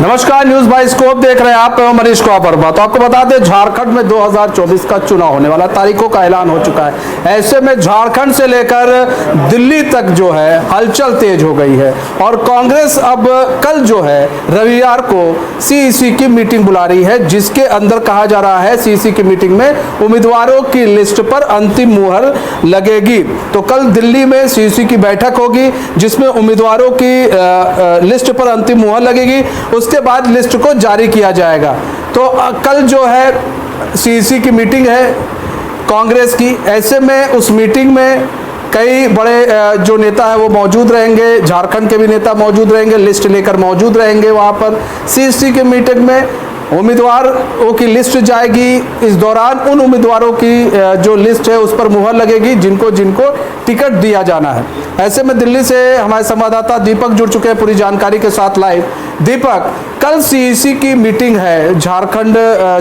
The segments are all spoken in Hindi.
नमस्कार, न्यूज बाय स्कोप देख रहे हैं आप। मनीष वर्मा। तो आपको बता दें, झारखंड में 2024 का चुनाव होने वाला, तारीखों का ऐलान हो चुका है। ऐसे में झारखंड से लेकर दिल्ली तक जो है हलचल तेज हो गई है और कांग्रेस अब कल जो है रविवार को सीईसी की मीटिंग बुला रही है, जिसके अंदर कहा जा रहा है सीईसी की मीटिंग में उम्मीदवारों की लिस्ट पर अंतिम मुहर लगेगी। तो कल दिल्ली में सीईसी की बैठक होगी, जिसमें उम्मीदवारों की लिस्ट पर अंतिम मुहर लगेगी। उसके बाद लिस्ट को जारी किया जाएगा। तो कल जो है सीईसी की मीटिंग है कांग्रेस की। ऐसे में उस मीटिंग में कई बड़े जो नेता है वो मौजूद रहेंगे, झारखंड के भी नेता मौजूद रहेंगे, लिस्ट लेकर मौजूद रहेंगे वहाँ पर। सीईसी की मीटिंग में उम्मीदवारों की लिस्ट जाएगी। इस दौरान उन उम्मीदवारों की जो लिस्ट है उस पर मुहर लगेगी जिनको जिनको टिकट दिया जाना है। ऐसे में दिल्ली से हमारे संवाददाता दीपक जुड़ चुके हैं पूरी जानकारी के साथ लाइव। दीपक, कल सीईसी की मीटिंग है झारखंड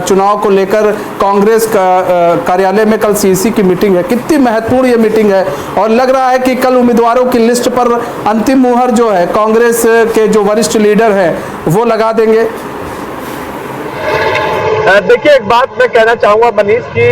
चुनाव को लेकर, कांग्रेस कार्यालय में कल सीईसी की मीटिंग है। कितनी महत्वपूर्ण ये मीटिंग है और लग रहा है कि कल उम्मीदवारों की लिस्ट पर अंतिम मुहर जो है कांग्रेस के जो वरिष्ठ लीडर है वो लगा देंगे। देखिए, एक बात मैं कहना चाहूंगा मनीष की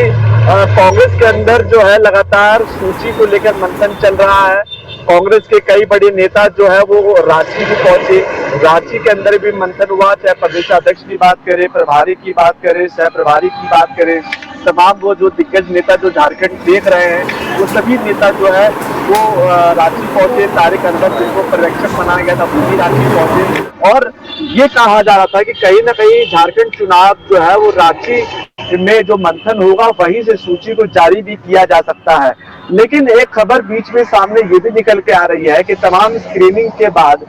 कांग्रेस के अंदर जो है लगातार सूची को लेकर मंथन चल रहा है। कांग्रेस के कई बड़े नेता जो है वो रांची भी पहुंचे। रांची के अंदर भी मंथन हुआ, चाहे प्रदेश अध्यक्ष की बात करें, प्रभारी की बात करें, सह प्रभारी की बात करें, तमाम वो जो दिग्गज नेता जो झारखंड देख रहे हैं वो सभी नेता जो है वो रांची पहुंचे। तारिक अनवर जिनको पर्यवेक्षक बनाया गया था वो भी रांची पहुंचे और ये कहा जा रहा था कि कहीं ना कहीं झारखंड चुनाव जो है वो रांची में जो मंथन होगा वहीं से सूची को जारी भी किया जा सकता है। लेकिन एक खबर बीच में सामने ये भी निकल के आ रही है कि तमाम स्क्रीनिंग के बाद,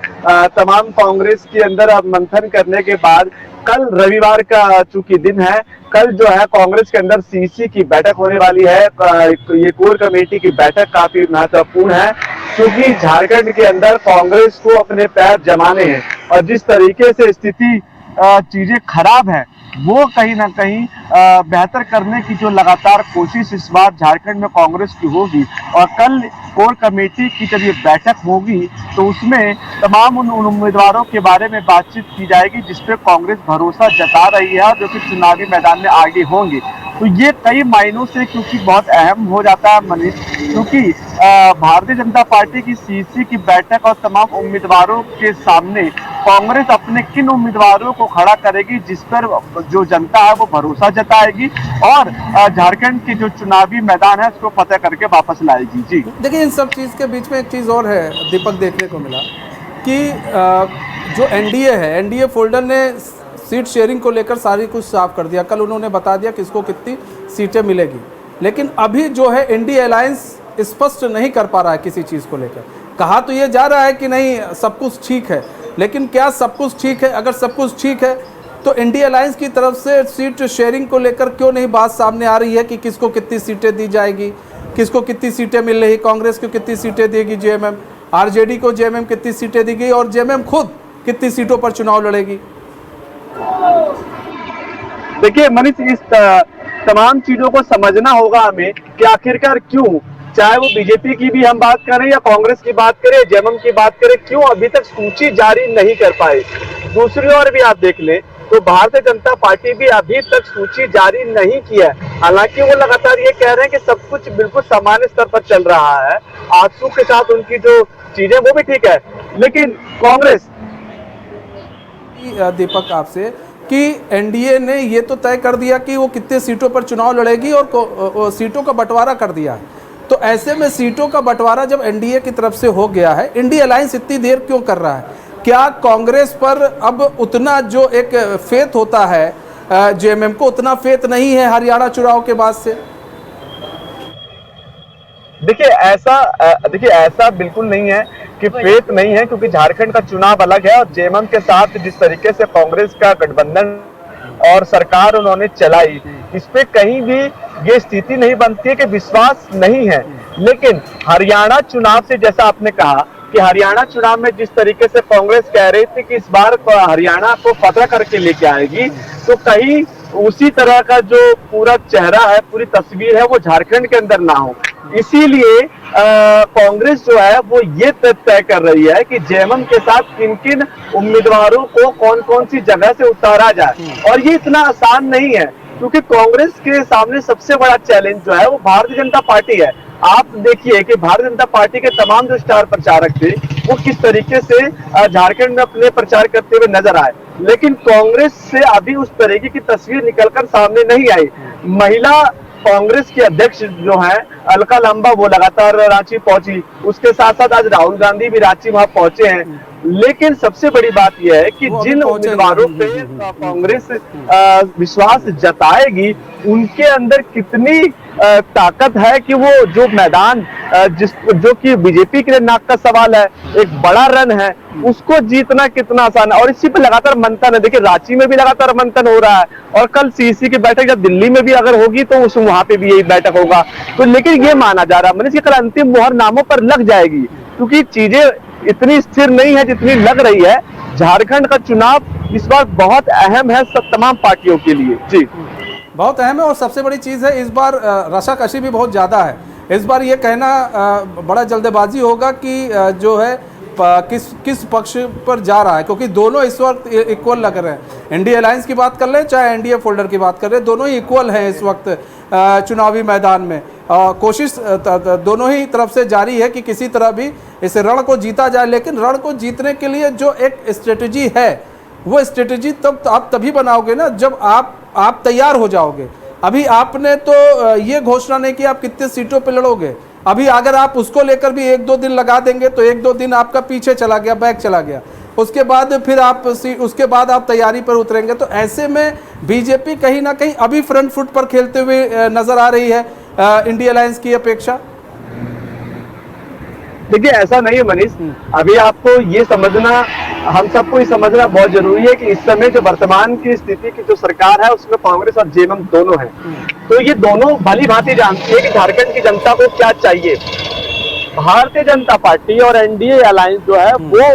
तमाम कांग्रेस के अंदर अब मंथन करने के बाद कल रविवार का चूंकि दिन है, कल जो है कांग्रेस के अंदर सीईसी की बैठक होने वाली है। ये कोर कमेटी की बैठक काफी महत्वपूर्ण है क्योंकि झारखंड के अंदर कांग्रेस को अपने पैर जमाने हैं और जिस तरीके से स्थिति चीजें खराब है वो कहीं ना कहीं बेहतर करने की जो लगातार कोशिश इस बार झारखंड में कांग्रेस की होगी। और कल कोर कमेटी की जब ये बैठक होगी तो उसमें तमाम उन उम्मीदवारों के बारे में बातचीत की जाएगी जिस पे कांग्रेस भरोसा जता रही है जो कि चुनावी मैदान में आगे होंगे। तो ये कई मायनों से क्योंकि बहुत अहम हो जाता है मनीष, क्योंकि भारतीय जनता पार्टी की सीईसी की बैठक और तमाम उम्मीदवारों के सामने कांग्रेस अपने किन उम्मीदवारों को खड़ा करेगी जिस पर जो जनता है वो भरोसा जताएगी और झारखंड के जो चुनावी मैदान है उसको फतेह करके वापस लाएगी। जी देखिए, इन सब चीज़ के बीच में एक चीज़ और है दीपक, देखने को मिला कि जो एनडीए है, एनडीए फोल्डर ने सीट शेयरिंग को लेकर सारी कुछ साफ कर दिया। कल उन्होंने बता दिया किसको कितनी सीटें मिलेगी, लेकिन अभी जो है इंडिया अलायंस स्पष्ट नहीं कर पा रहा है किसी चीज़ को लेकर। कहा तो ये जा रहा है कि नहीं सब कुछ ठीक है, लेकिन क्या सब कुछ ठीक है? अगर सब कुछ ठीक है तो इंडिया अलायंस की तरफ से सीट शेयरिंग को लेकर क्यों नहीं बात सामने आ रही है कि किसको कितनी सीटें दी जाएगी, किसको कितनी सीटें मिल रही, कांग्रेस को कितनी सीटें देगी जेएमएम, आरजेडी को जेएमएम कितनी सीटें दी गई और जेएमएम खुद कितनी सीटों पर चुनाव लड़ेगी। देखिए मनीष, इस तमाम चीजों को समझना होगा हमें कि आखिरकार क्यों, चाहे वो बीजेपी की भी हम बात करें या कांग्रेस की बात करें, जेएमएम की बात करें, क्यों अभी तक सूची जारी नहीं कर पाए। दूसरी ओर भी आप देख लें तो भारतीय जनता पार्टी भी अभी तक सूची जारी नहीं किया है। हालांकि वो लगातार ये कह रहे हैं कि सब कुछ बिल्कुल सामान्य स्तर पर चल रहा है, आंसू के साथ उनकी जो चीजें वो भी ठीक है, लेकिन कांग्रेस। दीपक, आपसे कि एनडीए ने ये तो तय कर दिया कि वो कितने सीटों पर चुनाव लड़ेगी और सीटों का बंटवारा कर दिया है। तो ऐसे में सीटों का बंटवारा जब एनडीए की तरफ से हो गया है, इंडिया अलायंस इतनी देर क्यों कर रहा है? क्या कांग्रेस पर अब उतना जो एक फेथ होता है जेएमएम को, उतना फेथ नहीं है हरियाणा चुनाव के बाद से? देखिए ऐसा बिल्कुल नहीं है कि फेथ नहीं है, क्योंकि झारखंड का चुनाव अलग है और जेएमएम के साथ जिस तरीके से कांग्रेस का गठबंधन और सरकार उन्होंने चलाई, इस पे कहीं भी ये स्थिति नहीं बनती है कि विश्वास नहीं है। लेकिन हरियाणा चुनाव से, जैसा आपने कहा कि हरियाणा चुनाव में जिस तरीके से कांग्रेस कह रही थी कि इस बार हरियाणा को फतह करके लेके आएगी, तो कहीं उसी तरह का जो पूरा चेहरा है, पूरी तस्वीर है वो झारखंड के अंदर ना हो। इसीलिए कांग्रेस जो है वो ये तय कर रही है कि जेएमएम के साथ किन किन उम्मीदवारों को कौन कौन सी जगह से उतारा जाए। और ये इतना आसान नहीं है, क्योंकि कांग्रेस के सामने सबसे बड़ा चैलेंज जो है वो भारतीय जनता पार्टी है। आप देखिए कि भारतीय जनता पार्टी के तमाम जो स्टार प्रचारक थे वो किस तरीके से झारखंड में अपने प्रचार करते हुए नजर आए, लेकिन कांग्रेस से अभी उस तरीके की तस्वीर निकलकर सामने नहीं आई। महिला कांग्रेस के अध्यक्ष जो है अलका लांबा वो लगातार रांची पहुंची, उसके साथ साथ आज राहुल गांधी भी रांची वहां पहुंचे हैं। लेकिन सबसे बड़ी बात यह है कि जिन उम्मीदवारों पे कांग्रेस विश्वास जताएगी उनके अंदर कितनी ताकत है कि वो जो मैदान जो कि बीजेपी के लिए नाक का सवाल है, एक बड़ा रन है, उसको जीतना कितना आसान है। और इसी पे लगातार मंथन है। देखिए रांची में भी लगातार मंथन हो रहा है, और कल सीसी की बैठक जब दिल्ली में भी अगर होगी तो उस वहां पे भी यही बैठक होगा। तो लेकिन ये माना जा रहा है मनीष कि कल अंतिम मुहर नामों पर लग जाएगी, क्योंकि चीजें इतनी स्थिर नहीं है जितनी लग रही है। झारखंड का चुनाव इस बार बहुत अहम है सब तमाम पार्टियों के लिए। जी बहुत अहम है, और सबसे बड़ी चीज़ है इस बार रसाकशी भी बहुत ज़्यादा है। इस बार ये कहना बड़ा जल्दबाजी होगा कि जो है किस पक्ष पर जा रहा है, क्योंकि दोनों इस वक्त इक्वल लग रहे हैं। एनडीए अलायंस की बात कर लें चाहे एनडीए फोल्डर की बात कर लें, दोनों ही इक्वल हैं इस वक्त चुनावी मैदान में। कोशिश दोनों ही तरफ से जारी है कि किसी तरह भी इस रण को जीता जाए, लेकिन रण को जीतने के लिए जो एक स्ट्रेटजी है वो स्ट्रेटजी तब आप तभी बनाओगे ना जब आप तैयार हो जाओगे। अभी आपने तो ये घोषणा नहीं की आप कितने सीटों पे लड़ोगे। अभी अगर आप उसको लेकर भी 1-2 दिन लगा देंगे तो 1-2 दिन आपका पीछे चला गया, बैक चला गया। उसके बाद फिर उसके बाद आप तैयारी पर उतरेंगे। तो ऐसे में बीजेपी कहीं ना कहीं अभी फ्रंट फुट पर खेलते हुए नजर आ रही है इंडिया अलायंस की अपेक्षा। देखिए ऐसा नहीं है मनीष, अभी आपको ये समझना, हम सबको ये समझना बहुत जरूरी है कि इस समय जो वर्तमान की स्थिति की जो सरकार है उसमें कांग्रेस और जेएमएम दोनों हैं। तो ये दोनों भली भांति जानती है कि झारखंड की जनता को क्या चाहिए। भारतीय जनता पार्टी और एनडीए अलायंस जो है वो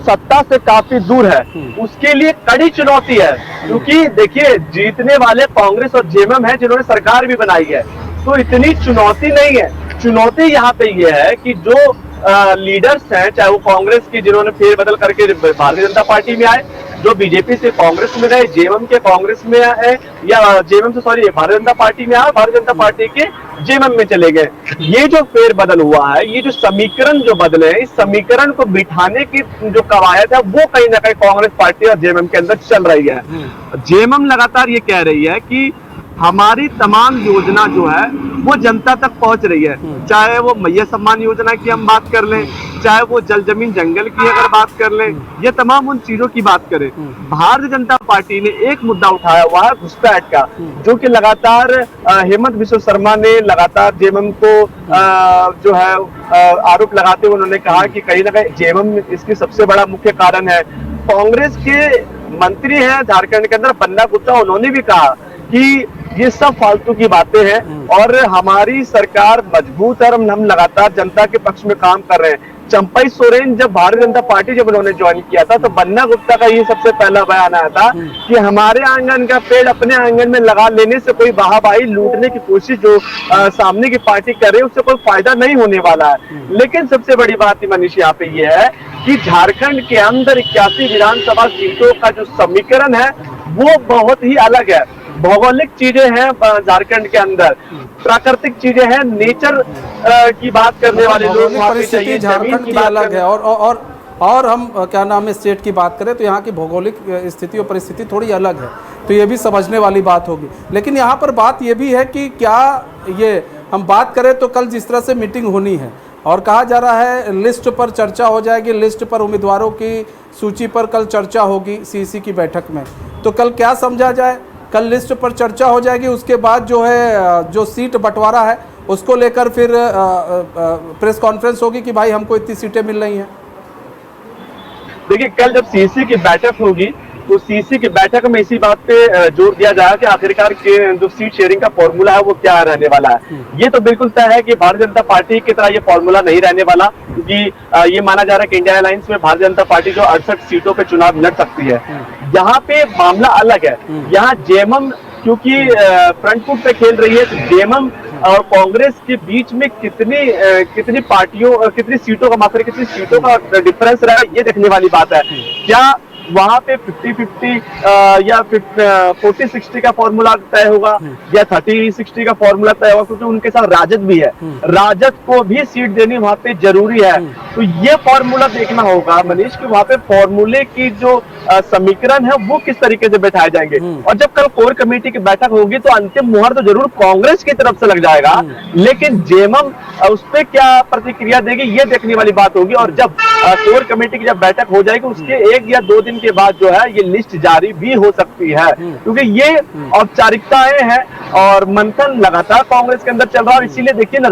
सत्ता से काफी दूर है, उसके लिए कड़ी चुनौती है। क्योंकि देखिए जीतने वाले कांग्रेस और जेएमएम है जिन्होंने सरकार भी बनाई है, तो इतनी चुनौती नहीं है। चुनौती यहाँ पे ये है कि जो लीडर्स हैं, चाहे वो कांग्रेस की जिन्होंने फेरबदल करके भारतीय जनता पार्टी में आए, जो बीजेपी से कांग्रेस में गए, जेएमएम के कांग्रेस में आए, या जेएमएम से सॉरी भारतीय जनता पार्टी में आए, भारतीय जनता पार्टी के जेएमएम में चले गए। ये जो फेरबदल हुआ है, ये जो समीकरण जो बदले हैं, इस समीकरण को बिठाने की जो कवायद है वो कहीं ना कहीं कांग्रेस पार्टी और जेएमएम के अंदर चल रही है। जेएमएम लगातार ये कह रही है कि हमारी तमाम योजना जो है वो जनता तक पहुंच रही है, चाहे वो मैया सम्मान योजना की हम बात कर लें, चाहे वो जल जमीन जंगल की अगर बात कर लें, ये तमाम उन चीजों की बात करें। भारतीय जनता पार्टी ने एक मुद्दा उठाया हुआ है घुसपैठ का, जो कि लगातार हेमंत बिश्व शर्मा ने लगातार जेएमएम को जो है आरोप लगाते हुए उन्होंने कहा कि कहीं ना कहीं जेएमएम इसकी सबसे बड़ा मुख्य कारण है। कांग्रेस के मंत्री हैं झारखंड के अंदर बन्ना गुप्ता, उन्होंने भी कहा कि ये सब फालतू की बातें हैं और हमारी सरकार मजबूत है, हम लगातार जनता के पक्ष में काम कर रहे हैं। चंपई सोरेन जब भारतीय जनता पार्टी जब उन्होंने ज्वाइन किया था तो बन्ना गुप्ता का ये सबसे पहला बयान आया था कि हमारे आंगन का पेड़ अपने आंगन में लगा लेने से कोई वाहवाही लूटने की कोशिश जो सामने की पार्टी कर रही है उससे कोई फायदा नहीं होने वाला है। लेकिन सबसे बड़ी बात मनीष यहाँ पे ये है कि झारखंड के अंदर 81 विधानसभा सीटों का जो समीकरण है वो बहुत ही अलग है। भौगोलिक चीजें हैं झारखंड के अंदर, प्राकृतिक चीजें हैं, नेचर की बात करने वाले लोग परिस्थिति झारखंड की अलग है। और हम क्या नाम है स्टेट की बात करें तो यहाँ की भौगोलिक स्थिति और परिस्थिति थोड़ी अलग है, तो ये भी समझने वाली बात होगी। लेकिन यहाँ पर बात ये भी है कि क्या ये हम बात करें तो कल जिस तरह से मीटिंग होनी है और कहा जा रहा है लिस्ट पर चर्चा हो जाएगी, लिस्ट पर उम्मीदवारों की सूची पर कल चर्चा होगी सीसी की बैठक में, तो कल क्या समझा जाए? कल लिस्ट पर चर्चा हो जाएगी, उसके बाद जो है जो सीट बंटवारा है उसको लेकर फिर प्रेस कॉन्फ्रेंस होगी कि भाई हमको इतनी सीटें मिल रही हैं। देखिए कल जब सीसी की बैठक होगी तो सीसी की बैठक में इसी बात पे जोर दिया जाएगा कि आखिरकार के जो सीट शेयरिंग का फॉर्मूला है वो क्या रहने वाला है। ये तो बिल्कुल तय है कि भारतीय जनता पार्टी की तरह ये फॉर्मूला नहीं रहने वाला, क्योंकि ये माना जा रहा है कि इंडिया अलायंस में भारतीय जनता पार्टी जो 68 सीटों पे चुनाव लड़ सकती है। यहाँ पे मामला अलग है, यहाँ जेएमएम क्योंकि फ्रंट फुट पे खेल रही है, तो जेएमएम और कांग्रेस के बीच में कितनी पार्टियों कितनी सीटों का मात्र कितनी सीटों का डिफरेंस रहा ये देखने वाली बात है। क्या वहां पे 50-50 या 40-60 का फॉर्मूला तय होगा या 30-60 का फॉर्मूला तय होगा, क्योंकि उनके साथ राजद भी है, राजद को भी सीट देनी वहां पे जरूरी है। तो ये फॉर्मूला देखना होगा मनीष कि वहां पे फॉर्मूले की जो समीकरण है वो किस तरीके से बैठाए जाएंगे। और जब कल कोर कमेटी की बैठक होगी तो अंतिम मुहर तो जरूर कांग्रेस की तरफ से लग जाएगा, लेकिन जेएमएम उस पर क्या प्रतिक्रिया देगी ये देखने वाली बात होगी। और जब कोर कमेटी की जब बैठक हो जाएगी उसके 1 या 2 दिन के बाद जो है ये लिस्ट जारी भी हो सकती है, क्योंकि ये औपचारिकताएं हैं और मंथन लगातार कांग्रेस के अंदर चल रहा है। इसीलिए देखिए ना,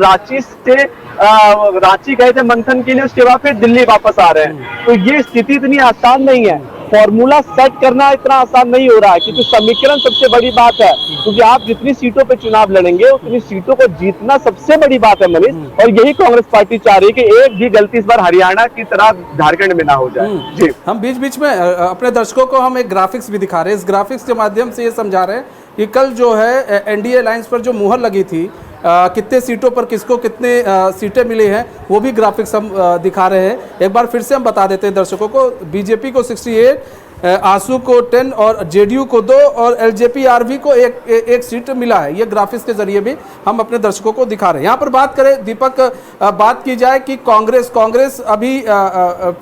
रांची गए थे मंथन के लिए, उसके बाद फिर दिल्ली वापस आ रहे हैं। तो ये स्थिति इतनी आसान नहीं है, फॉर्मूला सेट करना इतना आसान नहीं हो रहा है, क्योंकि समीकरण सबसे बड़ी बात है। क्योंकि आप जितनी सीटों पे चुनाव लड़ेंगे उतनी सीटों को जीतना सबसे बड़ी बात है मनीष, और यही कांग्रेस पार्टी चाह रही है कि एक भी गलती इस बार हरियाणा की तरह झारखंड में ना हो जाए। जी, हम बीच बीच में अपने दर्शकों को हम एक ग्राफिक्स भी दिखा रहे हैं। इस ग्राफिक्स के माध्यम से ये समझा रहे हैं कि कल जो है एनडीए अलायंस पर जो मुहर लगी थी, कितने सीटों पर किसको कितने सीटें मिली हैं, वो भी ग्राफिक्स हम दिखा रहे हैं। एक बार फिर से हम बता देते हैं दर्शकों को। बीजेपी को 68, आसू को 10 और जेडीयू को 2 और एलजेपी आरवी को एक सीट मिला है। ये ग्राफिक्स के जरिए भी हम अपने दर्शकों को दिखा रहे हैं। यहाँ पर बात करें दीपक, बात की जाए कि कांग्रेस अभी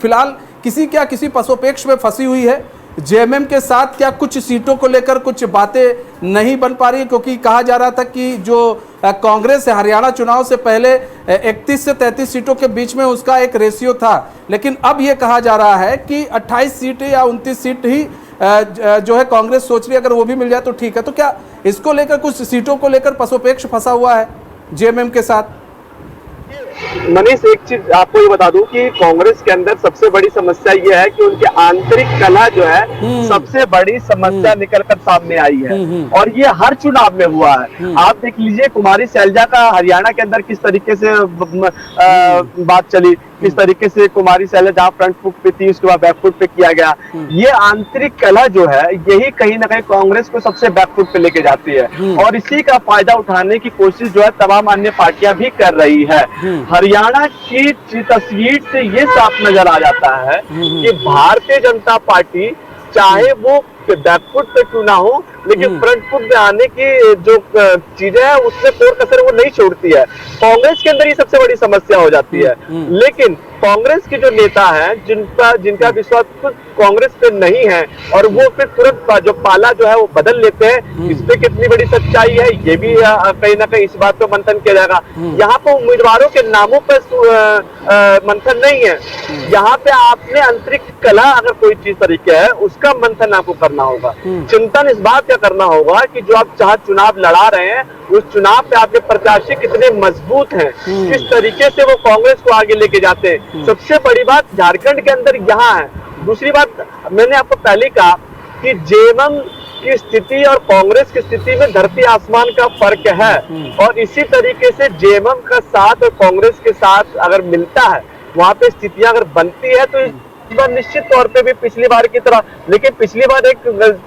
फिलहाल किसी पसोपेक्ष में फंसी हुई है। जेएमएम के साथ क्या कुछ सीटों को लेकर कुछ बातें नहीं बन पा रही है, क्योंकि कहा जा रहा था कि जो कांग्रेस है हरियाणा चुनाव से पहले 31 से 33 सीटों के बीच में उसका एक रेशियो था, लेकिन अब यह कहा जा रहा है कि 28 सीटें या 29 सीट ही जो है कांग्रेस सोच रही है, अगर वो भी मिल जाए तो ठीक है। तो क्या इसको लेकर कुछ सीटों को लेकर पसोपेक्ष फंसा हुआ है जेएमएम के साथ? मनीष, एक चीज आपको ये बता दूं कि कांग्रेस के अंदर सबसे बड़ी समस्या ये है कि उनकी आंतरिक कलह जो है सबसे बड़ी समस्या निकलकर सामने आई है, और ये हर चुनाव में हुआ है। आप देख लीजिए कुमारी शैलजा का हरियाणा के अंदर किस तरीके से बात चली, किस तरीके से कुमारी शैलजा जहाँ फ्रंट फुट पे थी उसके बाद बैकफुट पे किया गया। ये आंतरिक कलह जो है यही कहीं ना कहीं कांग्रेस को सबसे बैकफुट पे लेके जाती है, और इसी का फायदा उठाने की कोशिश जो है तमाम अन्य पार्टियां भी कर रही है। हरियाणा की तस्वीर से ये साफ नजर आ जाता है कि भारतीय जनता पार्टी चाहे वो बैकफुट पे क्यों ना हो, लेकिन फ्रंट फुट पे आने की जो चीजें हैं उसमें कोई कसर वो नहीं छोड़ती है। कांग्रेस के अंदर ये सबसे बड़ी समस्या हो जाती है। लेकिन कांग्रेस के जो नेता हैं जिनका विश्वास खुद कांग्रेस पे नहीं है, और वो फिर तुरंत जो पाला जो है वो बदल लेते हैं। इस पे कितनी बड़ी सच्चाई है ये भी कहीं ना कहीं इस बात पे मंथन किया जाएगा। यहाँ पे उम्मीदवारों के नामों पर मंथन नहीं है, यहाँ पे आपने आंतरिक कला अगर कोई चीज तरीके है उसका मंथन आपको करना होगा। चिंतन इस बात का करना होगा कि जो आप चाहे चुनाव लड़ा रहे हैं उस चुनाव पे आपके प्रत्याशी कितने मजबूत हैं, किस तरीके से वो कांग्रेस को आगे लेके जाते हैं। सबसे बड़ी बात झारखंड के अंदर यहाँ है। दूसरी बात मैंने आपको पहले कहा कि जेएमएम की स्थिति और कांग्रेस की स्थिति में धरती आसमान का फर्क है, और इसी तरीके से जेएमएम का साथ और कांग्रेस के साथ अगर मिलता है वहां पे स्थितियां अगर बनती है तो निश्चित तौर पे भी पिछली बार की तरह, लेकिन पिछली बार एक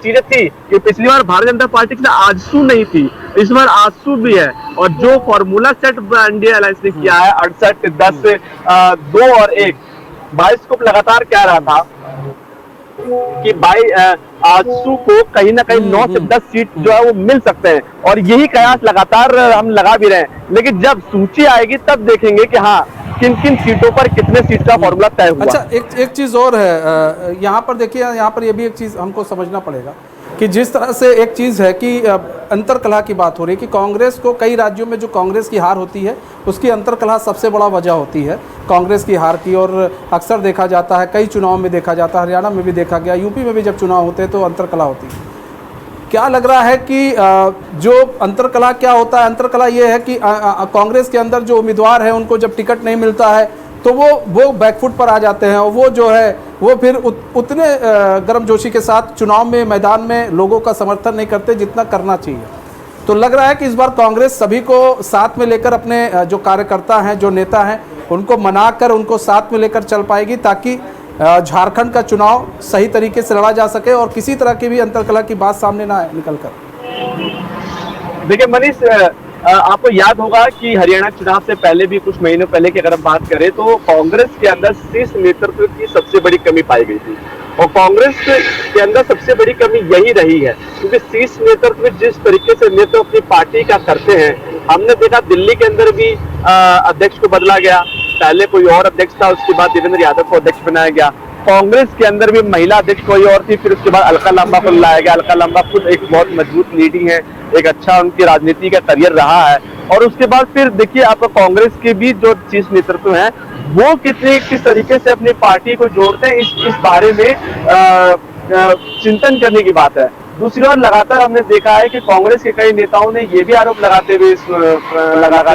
चीज थी कि पिछली बार भारतीय जनता पार्टी के आजसू नहीं थी, इस बार आजसू भी है। और जो फॉर्मूला सेट एनडीए अलायंस ने किया है 68, 10, 2 और 1, 22 को लगातार कह रहा था कि आजसू को कहीं ना कहीं 9 से 10 सीट जो है वो मिल सकते हैं, और यही कयास लगातार हम लगा भी रहे हैं। लेकिन जब सूची आएगी तब देखेंगे कि हाँ किन किन सीटों पर कितने सीट का फॉर्मूला तय हुआ। अच्छा, एक चीज़ और है यहाँ पर देखिए, यहाँ पर ये भी एक चीज़ हमको समझना पड़ेगा कि जिस तरह से एक चीज़ है कि अंतरकलह की बात हो रही है कि कांग्रेस को कई राज्यों में जो कांग्रेस की हार होती है उसकी अंतरकलह सबसे बड़ा वजह होती है कांग्रेस की हार की, और अक्सर देखा जाता है, कई चुनाव में देखा जाता है, हरियाणा में भी देखा गया, यूपी में भी जब चुनाव होते हैं तो अंतरकलह होती है। क्या लग रहा है कि जो अंतरकलह क्या होता है? अंतरकलह ये है कि कांग्रेस के अंदर जो उम्मीदवार है उनको जब टिकट नहीं मिलता है तो वो बैकफुट पर आ जाते हैं, और वो जो है वो फिर उतने गर्मजोशी के साथ चुनाव में मैदान में लोगों का समर्थन नहीं करते जितना करना चाहिए। तो लग रहा है कि इस बार कांग्रेस सभी को साथ में लेकर, अपने जो कार्यकर्ता हैं, जो नेता हैं, उनको मनाकर उनको साथ में लेकर चल पाएगी, ताकि झारखंड का चुनाव सही तरीके से लड़ा जा सके और किसी तरह की भी अंतरकलह की बात सामने ना आए निकल कर। देखिए मनीष, आपको याद होगा कि हरियाणा चुनाव से पहले भी कुछ महीनों पहले की अगर हम बात करें तो कांग्रेस के अंदर शीर्ष नेतृत्व की सबसे बड़ी कमी पाई गई थी और कांग्रेस के अंदर सबसे बड़ी कमी यही रही है क्योंकि शीर्ष नेतृत्व जिस तरीके से नेतृत्व अपनी पार्टी का करते हैं, हमने देखा दिल्ली के अंदर भी अध्यक्ष को बदला गया, पहले कोई और अध्यक्ष था, उसके बाद देवेंद्र यादव को अध्यक्ष बनाया गया। कांग्रेस के अंदर भी महिला अध्यक्ष कोई और थी, फिर उसके बाद अलका लांबा को लाया गया। अलका लांबा खुद एक बहुत मजबूत लीडी है, एक अच्छा उनकी राजनीति का करियर रहा है। और उसके बाद फिर देखिए आप कांग्रेस के भी जो शीर्ष नेतृत्व है वो किस तरीके से अपनी पार्टी को जोड़ते हैं इस बारे में चिंतन करने की बात है। दूसरी ओर लगातार हमने देखा है कि कांग्रेस के कई नेताओं ने ये भी आरोप लगाते हुए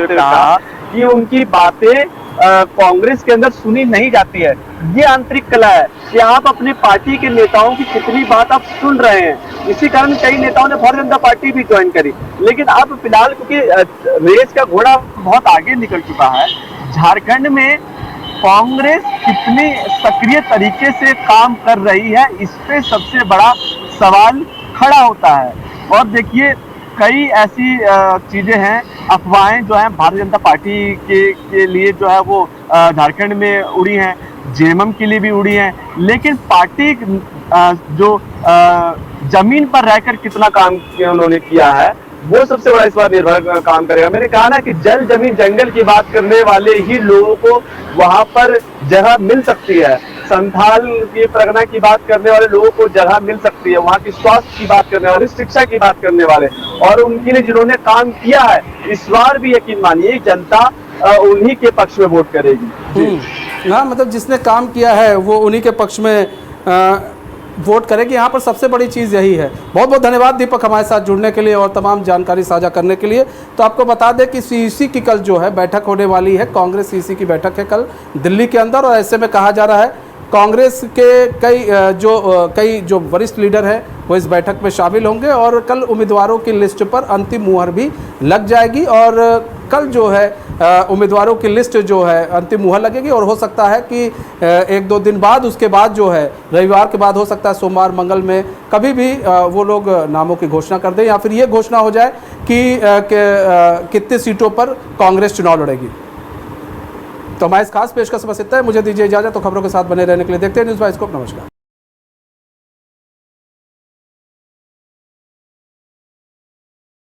कहा कि उनकी बातें कांग्रेस के अंदर सुनी नहीं जाती है। ये आंतरिक कला है कि आप अपने पार्टी के नेताओं की कितनी बात आप सुन रहे हैं। इसी कारण कई नेताओं ने भारतीय जनता पार्टी भी ज्वाइन करी, लेकिन अब फिलहाल क्योंकि रेस का घोड़ा बहुत आगे निकल चुका है, झारखंड में कांग्रेस कितनी सक्रिय तरीके से काम कर रही है इस पे सबसे बड़ा सवाल खड़ा होता है। और देखिए कई ऐसी चीजें हैं, अफवाहें जो हैं भारतीय जनता पार्टी के लिए जो है वो झारखंड में उड़ी हैं, जेएमएम के लिए भी उड़ी हैं, लेकिन पार्टी जो जमीन पर रहकर कितना काम उन्होंने किया है वो सबसे बड़ा इस बार निर्भर काम करेगा। मैंने कहा ना कि जल जमीन जंगल की बात करने वाले ही लोगों को वहां पर जगह मिल सकती है, संथाल की परगना की बात करने वाले लोगों को जगह मिल सकती है, वहाँ की स्वास्थ्य की बात करने वाले, शिक्षा की बात करने वाले, और उनके लिए जिन्होंने काम किया है इस बार भी यकीन मानिए जनता उन्हीं के पक्ष में वोट करेगी। हाँ, मतलब जिसने काम किया है वो उन्हीं के पक्ष में वोट करेगी। यहाँ पर सबसे बड़ी चीज़ यही है। बहुत बहुत धन्यवाद दीपक हमारे साथ जुड़ने के लिए और तमाम जानकारी साझा करने के लिए। तो आपको बता दें कि सीईसी की कल जो है बैठक होने वाली है, कांग्रेस सीईसी की बैठक है कल दिल्ली के अंदर, और ऐसे में कहा जा रहा है कांग्रेस के कई जो वरिष्ठ लीडर हैं वो इस बैठक में शामिल होंगे और कल उम्मीदवारों की लिस्ट पर अंतिम मुहर भी लग जाएगी। और कल जो है उम्मीदवारों की लिस्ट जो है अंतिम मुहर लगेगी और हो सकता है कि एक दो दिन बाद, उसके बाद जो है रविवार के बाद, हो सकता है सोमवार मंगल में कभी भी वो लोग नामों की घोषणा कर दें या फिर ये घोषणा हो जाए कि कितने सीटों पर कांग्रेस चुनाव लड़ेगी। तो हमारे इस खास पेशकश बस इतना है। मुझे दीजिए इजाजत। तो खबरों के साथ बने रहने के लिए देखते हैं न्यूज़ बाइस्कोप। नमस्कार।